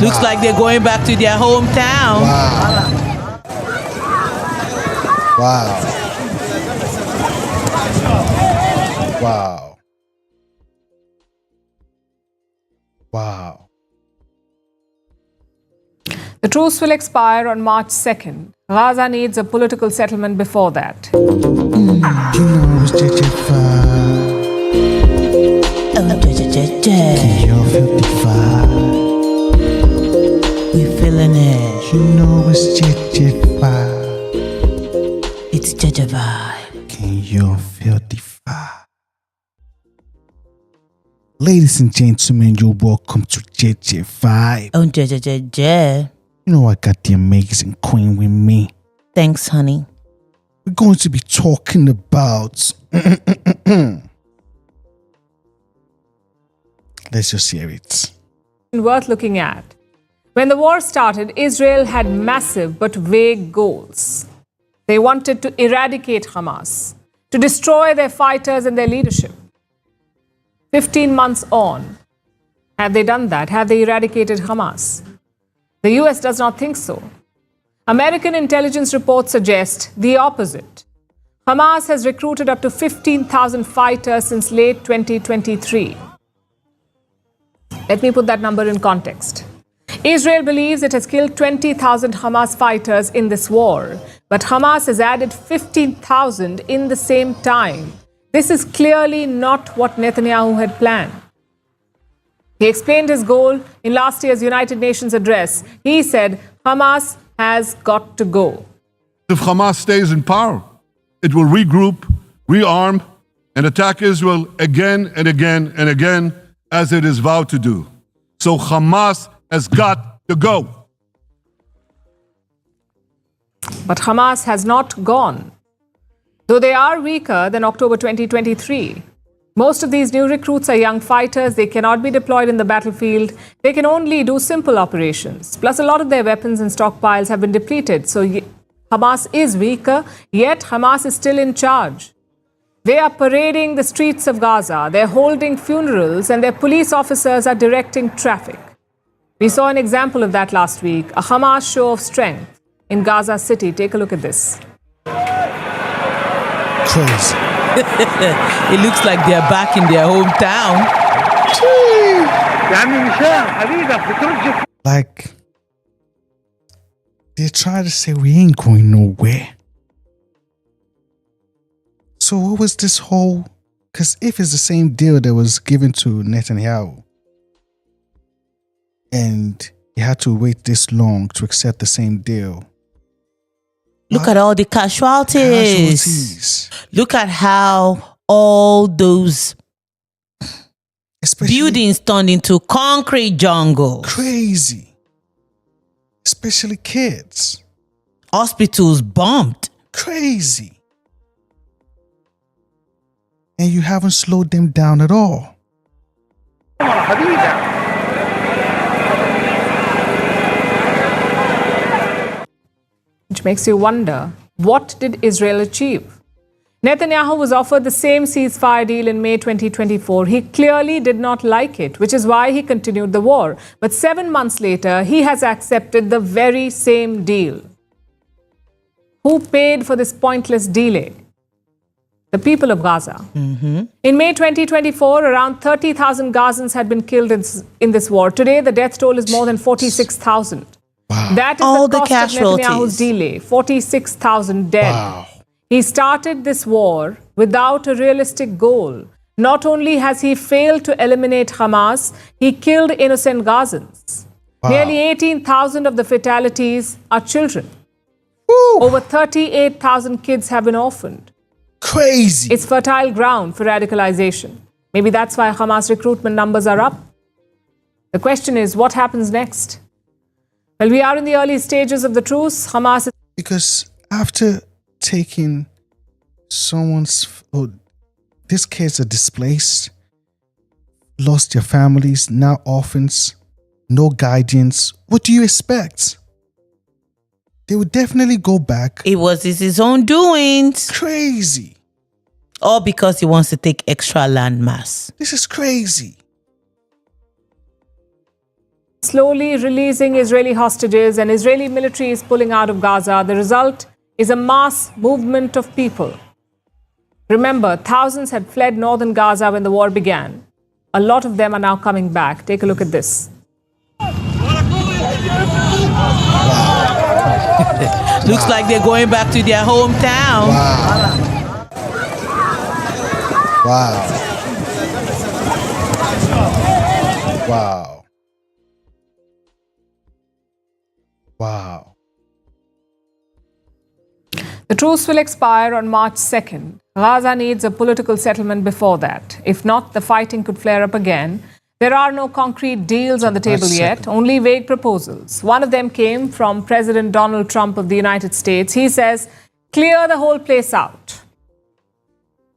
Looks like they're going back to their hometown. Wow. Wow. Wow. The truce will expire on March 2nd. Gaza needs a political settlement before that. You know it's JEJE Vibe. Oh, JEJE. Can you feel the vibe? We feeling it. You know it's JEJE Vibe. It's JEJE Vibe. Can you feel the vibe? Ladies and gentlemen, you're welcome to JEJE Vibe. Oh, JEJE. You know I got the amazing queen with me. Thanks, honey. We're going to be talking about... Let's just hear it. Worth looking at. When the war started, Israel had massive but vague goals. They wanted to eradicate Hamas, to destroy their fighters and their leadership. 15 months on, have they done that? Have they eradicated Hamas? The US does not think so. American intelligence reports suggest the opposite. Hamas has recruited up to 15,000 fighters since late 2023. Let me put that number in context. Israel believes it has killed 20,000 Hamas fighters in this war, but Hamas has added 15,000 in the same time. This is clearly not what Netanyahu had planned. He explained his goal in last year's United Nations address. He said, Hamas has got to go. If Hamas stays in power, it will regroup, rearm, and attack Israel again and again and again, as it is vowed to do. So Hamas has got to go. But Hamas has not gone. Though they are weaker than October 2023, most of these new recruits are young fighters. They cannot be deployed in the battlefield. They can only do simple operations. Plus, a lot of their weapons and stockpiles have been depleted. So Hamas is weaker, yet Hamas is still in charge. They are parading the streets of Gaza. They're holding funerals, and their police officers are directing traffic. We saw an example of that last week, a Hamas show of strength in Gaza City. Take a look at this. Crazy. It looks like they're back in their hometown. Like, they try to say we ain't going nowhere. So what was this whole... Because if it's the same deal that was given to Netanyahu, and he had to wait this long to accept the same deal. Look at all the casualties. Look at how all those buildings turned into concrete jungle. Crazy. Especially kids. Hospitals bombed. Crazy. And you haven't slowed them down at all. Which makes you wonder, what did Israel achieve? Netanyahu was offered the same ceasefire deal in May 2024. He clearly did not like it, which is why he continued the war. But 7 months later, he has accepted the very same deal. Who paid for this pointless delay? The people of Gaza. In May 2024, around 30,000 Gazans had been killed in this war. Today, the death toll is more than 46,000. Wow. That is All the the cost of Netanyahu's delay. 46,000 dead. Wow. He started this war without a realistic goal. Not only has he failed to eliminate Hamas, he killed innocent Gazans. Wow. Nearly 18,000 of the fatalities are children. Woo. Over 38,000 kids have been orphaned. Crazy. It's fertile ground for radicalization. Maybe that's why Hamas recruitment numbers are up. The question is, what happens next? Well, we are in the early stages of the truce. Hamas is... Because after taking these kids are displaced, lost their families, now orphans, no guidance. What do you expect? They would definitely go back. It was his own doings. Crazy. All because he wants to take extra land mass. This is crazy. slowly releasing Israeli hostages and Israeli military is pulling out of Gaza. The result is a mass movement of people. Remember, thousands had fled northern Gaza when the war began. A lot of them are now coming back. Take a look at this. Looks like they're going back to their hometown. Wow. Wow. Wow. The truce will expire on March 2nd. Gaza needs a political settlement before that. If not, the fighting could flare up again. There are no concrete deals on the table yet, only vague proposals. One of them came from President Donald Trump of the United States. He says, clear the whole place out.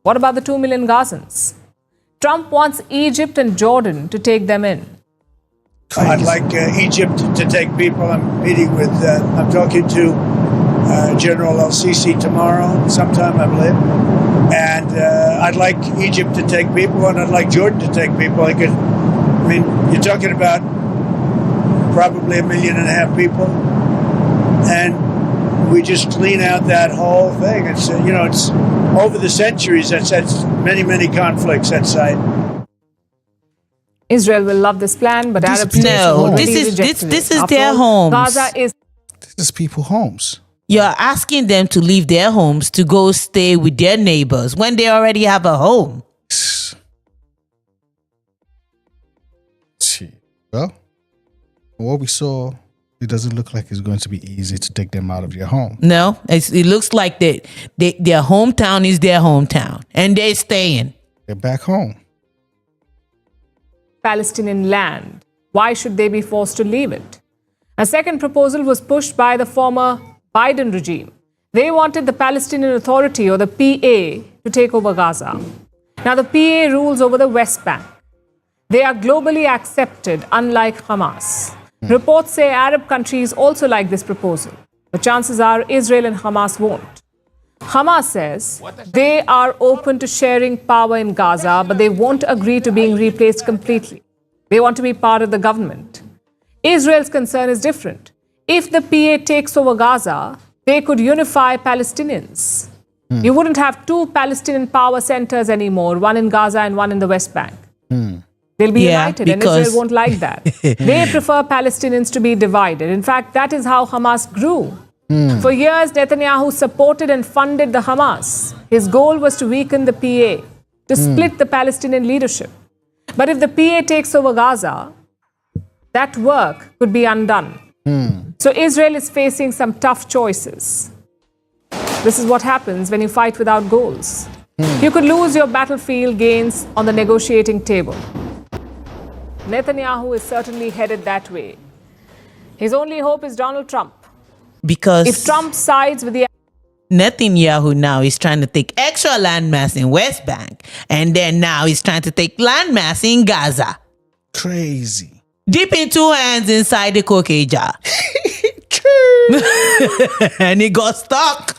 What about the 2 million Gazans? Trump wants Egypt and Jordan to take them in. I'd like Egypt to take people. I'm talking to General El-Sisi tomorrow, sometime, I believe. And I'd like Egypt to take people, and I'd like Jordan to take people. You're talking about probably 1.5 million people, and we just clean out that whole thing. It's it's over the centuries. That's many conflicts that site. Israel will love this plan, but Arab states this is their homes. Gaza is. This is people's homes. You're asking them to leave their homes to go stay with their neighbors when they already have a home. Well, what we saw, it doesn't look like it's going to be easy to take them out of your home. No, it looks like their hometown is their hometown, and they're staying. They're back home. Palestinian land. Why should they be forced to leave it? A second proposal was pushed by the former Biden regime. They wanted the Palestinian Authority, or the PA, to take over Gaza. Now, the PA rules over the West Bank. They are globally accepted, unlike Hamas. Reports say Arab countries also like this proposal, but chances are Israel and Hamas won't. Hamas says they are open to sharing power in Gaza, but they won't agree to being replaced completely. They want to be part of the government. Israel's concern is different. If the PA takes over Gaza, they could unify Palestinians. You wouldn't have 2 Palestinian power centers anymore, one in Gaza and one in the West Bank. They'll be united, and Israel won't like that. They prefer Palestinians to be divided. In fact, that is how Hamas grew. For years, Netanyahu supported and funded the Hamas. His goal was to weaken the PA, to split the Palestinian leadership. But if the PA takes over Gaza, that work could be undone. So Israel is facing some tough choices. This is what happens when you fight without goals. You could lose your battlefield gains on the negotiating table. Netanyahu is certainly headed that way. His only hope is Donald Trump. Because if Trump sides with the Netanyahu now is trying to take extra landmass in West Bank, and then now he's trying to take landmass in Gaza. Crazy. Dipping 2 hands inside the cookie jar. And he got stuck.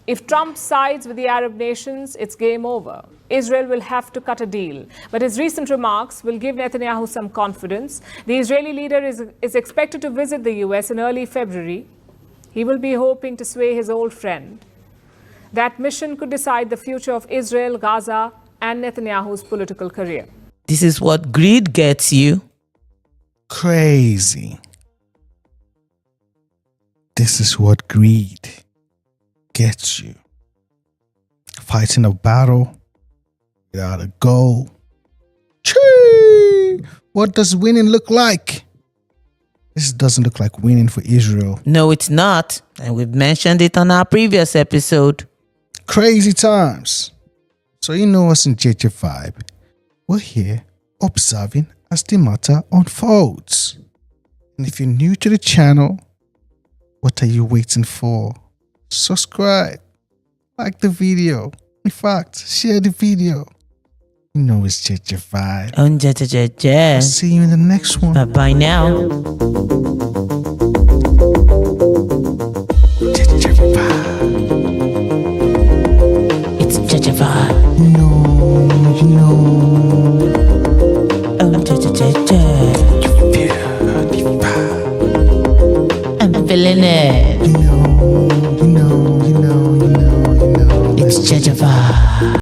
If Trump sides with the Arab nations, it's game over. Israel will have to cut a deal. But his recent remarks will give Netanyahu some confidence. The Israeli leader is expected to visit the US in early February. He will be hoping to sway his old friend. That mission could decide the future of Israel, Gaza, and Netanyahu's political career. This is what greed gets you. Crazy. This is what greed gets you. Fighting a battle without a goal. Chee! What does winning look like? This doesn't look like winning for Israel. No, it's not. And we've mentioned it on our previous episode. Crazy times. So you know us in JEJE Vibe. We're here observing as the matter unfolds. And if you're new to the channel, what are you waiting for? Subscribe, like the video. In fact, share the video. You know it's JEJE Vibe. On JEJE. See you in the next one. Bye now. JEJE Vibe. It's JEJE Vibe. You know. On JEJE. feeling it. You know. It's JEJE Vibe.